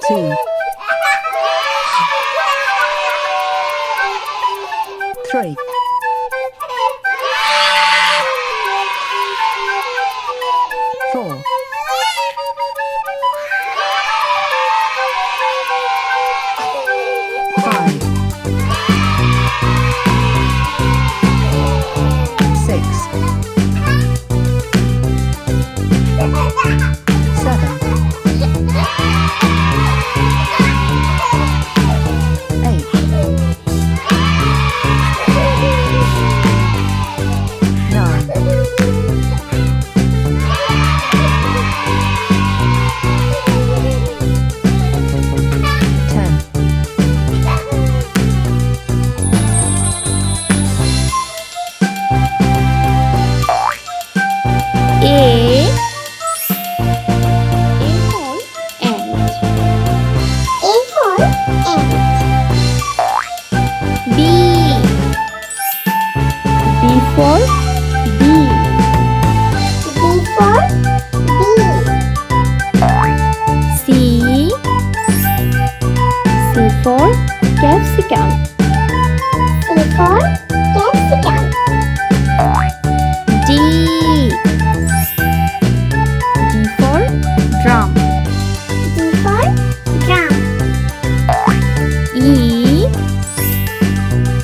2 3 4 5 6 7 8 for capsicum. C for capsicum. D. D for drum. D for drum. E.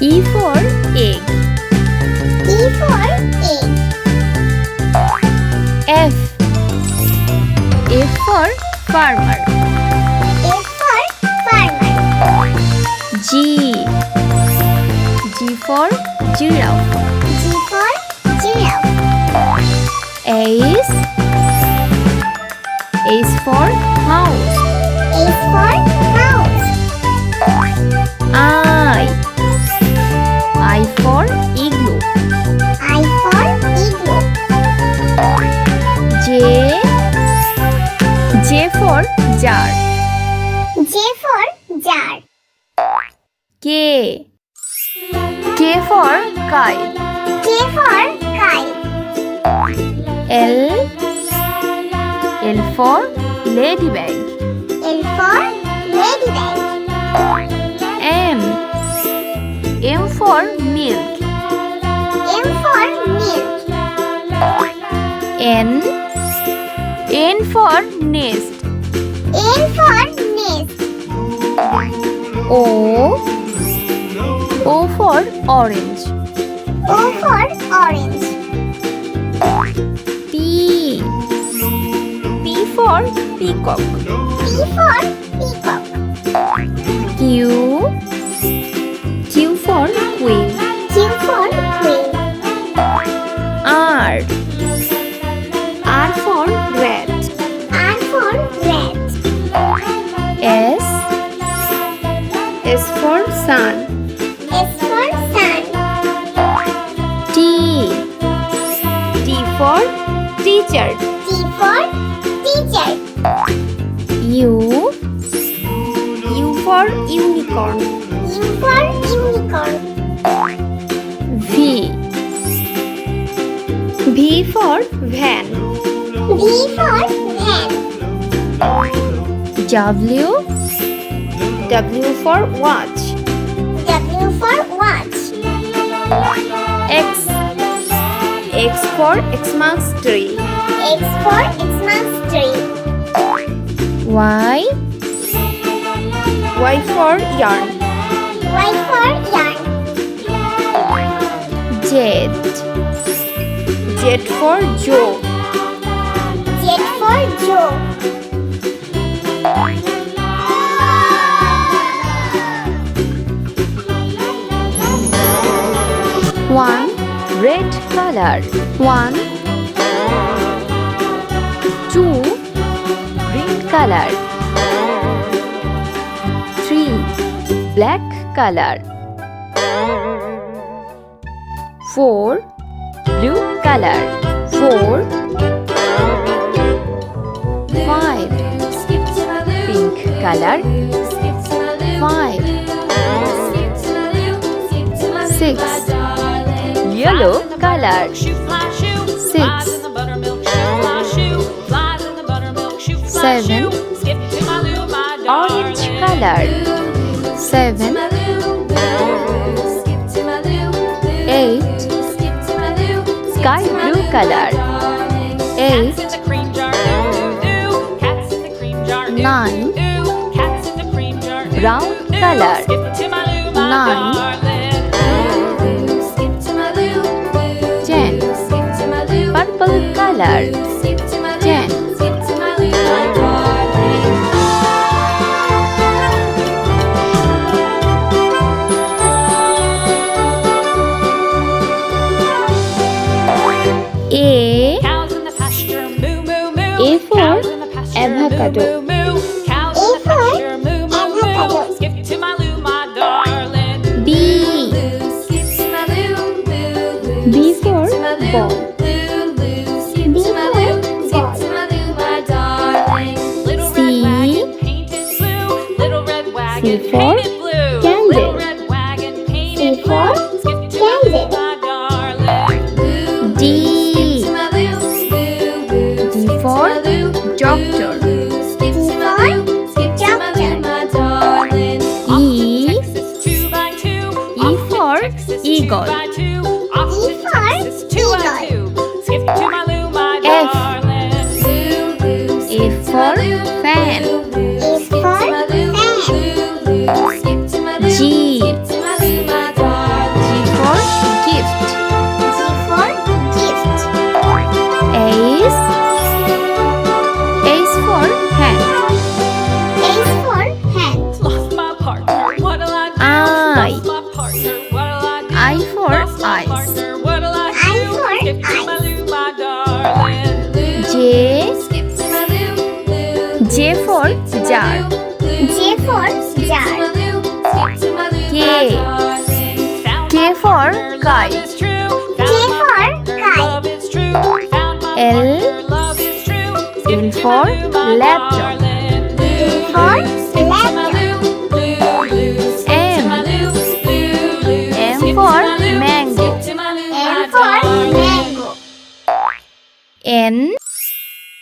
E for egg. E for egg. F. F for farmer. F for farmer. G. G for giraffe. G for giraffe. H. H for house. H for house. I. I for igloo. I for igloo. J. J for jar. J for jar. K. K for kite. K for kite. L. L for ladybug. L for ladybug. M. M for milk. M for milk. N. N for nest. N for nest. O. O for orange. O for orange. P. P for peacock. P for peacock. Q. Q for queen. Q for queen. R. R for rat. R for rat. S. S for sun. S for sun. T. T for teacher. T for teacher. U. U for unicorn. U for unicorn. V. V for van. V for van. W. W for watch. W for watch. X. X for Xmas tree. X for Xmas tree. Y. Y for yarn. Y for yarn. Z. Z for Joe. Z for Joe. One. Red color. 1. 2. Green color. 3. Black color. 4. Blue color. 4. 5. Pink color. 5. 6. Yellow color. 6. 7. Orange color. 7, 8, Sky blue color. 8, 9, Brown color. 9, 10, Purple color. 10, A for avocado. B for ball. C for candle. C for candle. D for doctor. D for doctor. E for eagle. F for fan. F for fan. G For gift. G for gift. H for hand. H for hand. I For eyes. I for eyes. J for jar. J for jar. K for kite. K for kite. L for laptop. For laptop. M for mango. M for mango.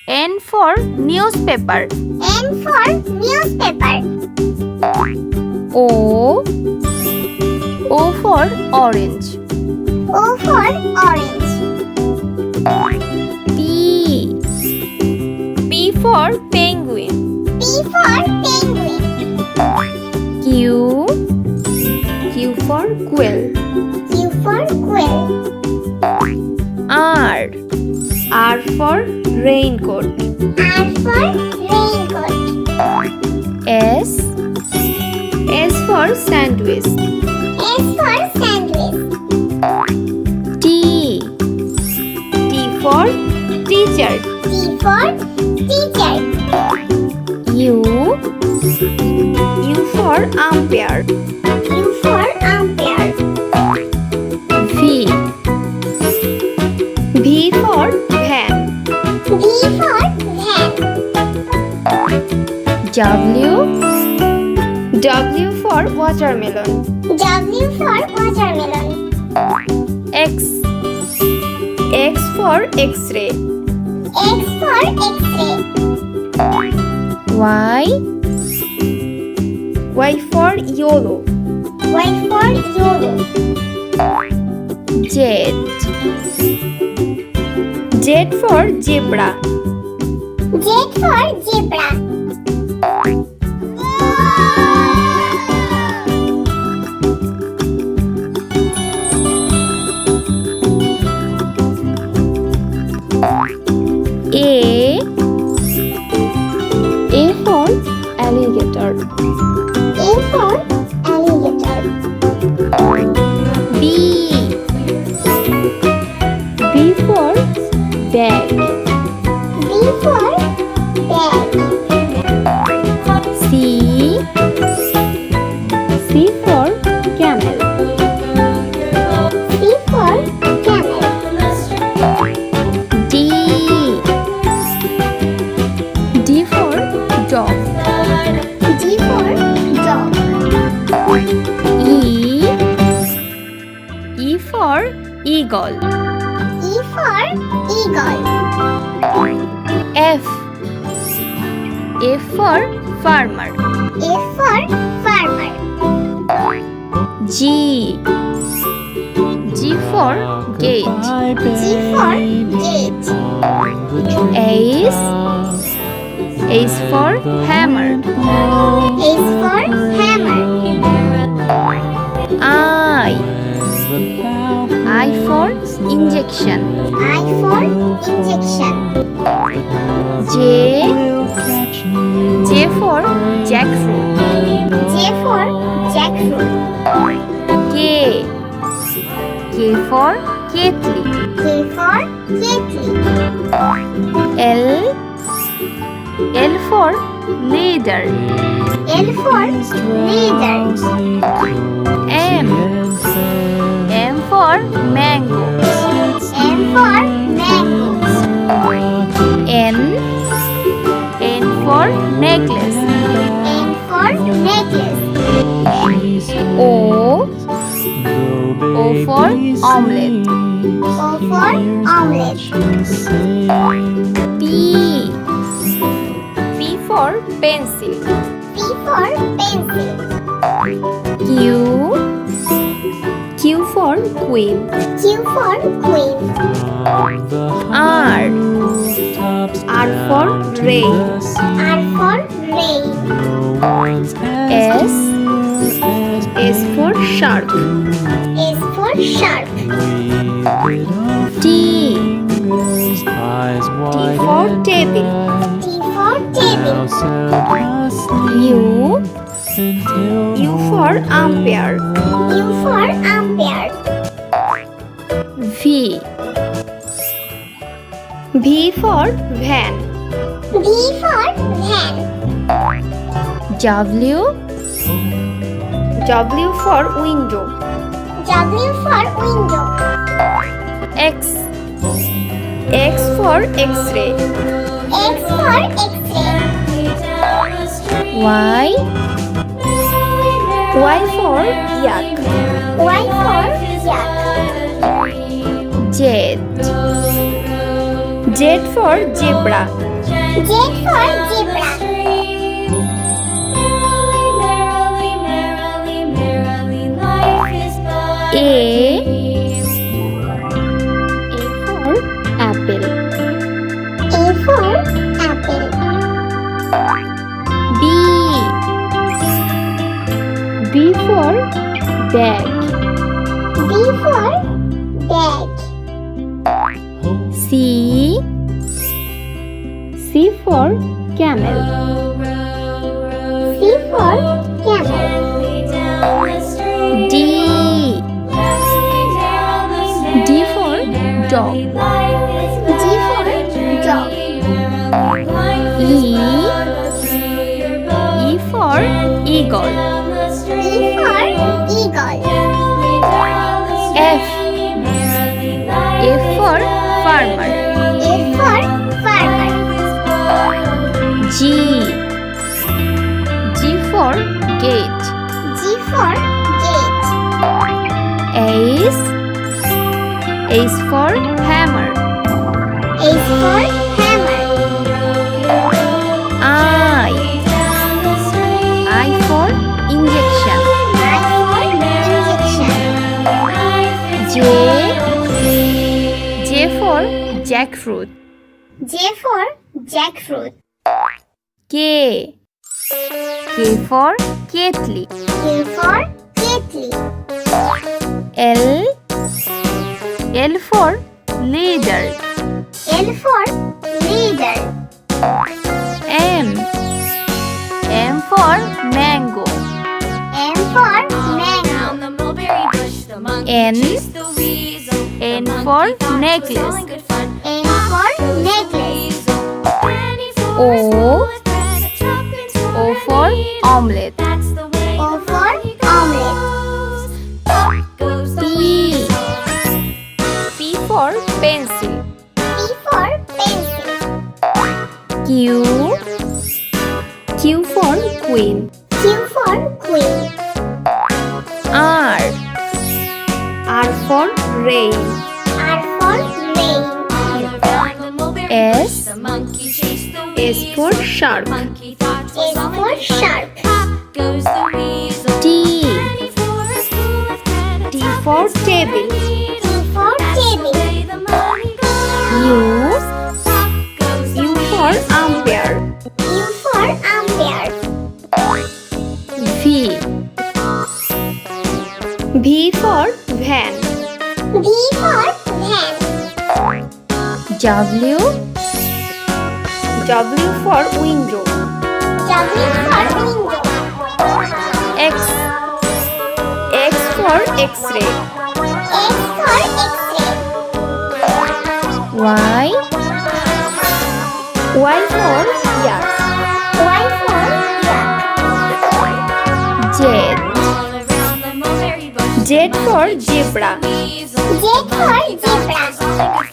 N for newspaper. N for newspaper. O for orange. O for orange. P for penguin. P for penguin. Q for quill. Q for quill. R for raincoat. R for raincoat. S for sandwich. S for sandwich. T for teacher. T for teacher. U for umpire. U for umpire. V for van. V for van. W for watermelon. W for watermelon. X for x-ray. X for x-ray. Y for yellow. Y for yellow. Z for zebra. Z for zebra. A for alligator. A for alligator. B for bag. B for bag. C for camel. C for camel. D for dog. D for dog. E for eagle. E for eagle. F for farmer. F for farmer. G. G for gate. G for gate. H. H for hammer. H for hammer. I. I for injection. I for injection. J. J for jackfruit. J for jackfruit. K. K for kettle. K for kettle. L. L for leader. L for leader. M. M for mango. M for mango. N. N for necklace. N for necklace. O. O for omelette. O for omelette. P. P for pencil. P for pencil. Q. Q for queen. Q for queen. R. R for rain. R for rain. S. S for shark. S for shark. T. T for table. T for table. U. U for umpire. U for umpire. V. V for van. V for van. W. W for window. W for window. X. X for X-ray. X for X-ray. Y. Y for yak. Y for yak. Z. Z for zebra. Z for zebra. A. A for apple. A for apple. B. B for bag. B for bag. C. C for camel. C for camel. D. D for dog. D for dog. E. E for eagle. E for eagle. F. F for farmer. F for farmer. G. G for gate. G for gate. H. H for hammer. H for hammer. I. I for injection. I for injection. J. J for jackfruit. J for jackfruit. K. K for kettle. K for kettle. L. L for leader. L for leader. M. M for mango. M for mango. N. N for necklace. N for necklace. O. O for omelette. O for omelette. P. P for pencil. P for pencil. Q. Q for queen. Q for queen. R. R for rain. R for rain. S. S for shark. S for shark. V for van. V for van. W. W for window. W for window. X. X for X-ray. X for X-ray. Y. Y for yak. Y for yak. Z. Z for zebra. Z for zebra.